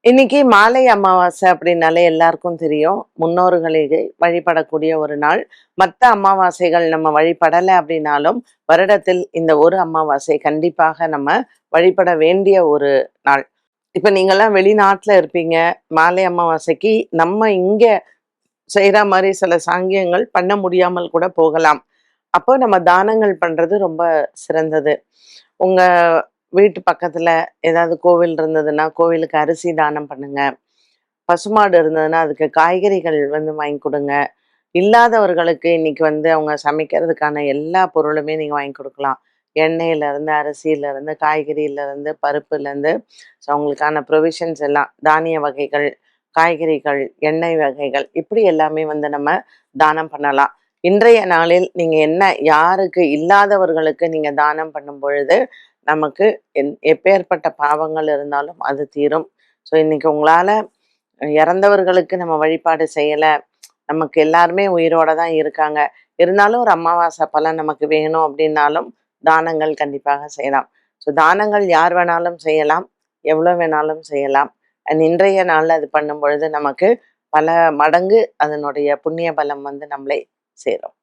இன்னைக்கு மாலை அமாவாசை அப்படின்னாலே எல்லாருக்கும் தெரியும். முன்னோர்களை வழிபடக்கூடிய ஒரு நாள். மத்த அமாவாசைகள் நம்ம வழிபடல அப்படின்னாலும், வருடத்தில் இந்த ஒரு அமாவாசை கண்டிப்பாக நம்ம வழிபட வேண்டிய ஒரு நாள். இப்ப நீங்கலாம் வெளிநாட்டுல இருப்பீங்க. மாலை அமாவாசைக்கு நம்ம இங்க செய்ற மாரி சில சாங்கியங்கள் பண்ண முடியாமல் கூட போகலாம். அப்போ நம்ம தானங்கள் பண்றது ரொம்ப சிறந்தது. உங்க வீட்டு பக்கத்துல ஏதாவது கோவில் இருந்ததுன்னா, கோவிலுக்கு அரிசி தானம் பண்ணுங்க. பசுமாடு இருந்ததுன்னா, அதுக்கு காய்கறிகள் வாங்கி குடுங்க. இல்லாதவர்களுக்கு இன்னைக்கு அவங்க சமைக்கிறதுக்கான எல்லா பொருளுமே நீங்க வாங்கி குடுக்கலாம். எண்ணெயிலருந்து, அரிசியிலருந்து, காய்கறியிலருந்து, பருப்புலருந்து, ஸோ அவங்களுக்கான ப்ரொவிஷன்ஸ் எல்லாம் தானிய வகைகள், காய்கறிகள், எண்ணெய் வகைகள் இப்படி எல்லாமே நம்ம தானம் பண்ணலாம். இன்றைய நாளில் நீங்க யாருக்கு இல்லாதவர்களுக்கு நீங்க தானம் பண்ணும் பொழுது, நமக்கு எப்பேர்ப்பட்ட பாவங்கள் இருந்தாலும் அது தீரும். ஸோ இன்னைக்கு உங்களால இறந்தவர்களுக்கு நம்ம வழிபாடு செய்யல. நமக்கு எல்லாருமே உயிரோட தான் இருக்காங்க. இருந்தாலும் ஒரு அமாவாசை பலன் நமக்கு வேணும் அப்படின்னாலும், தானங்கள் கண்டிப்பாக செய்யலாம். ஸோ தானங்கள் யார் வேணாலும் செய்யலாம். எவ்வளோ வேணாலும் செய்யலாம். இன்றைய நாள்ல அது பண்ணும்பொழுது நமக்கு பல மடங்கு அதனுடைய புண்ணிய பலம் நம்மளை சேரும்.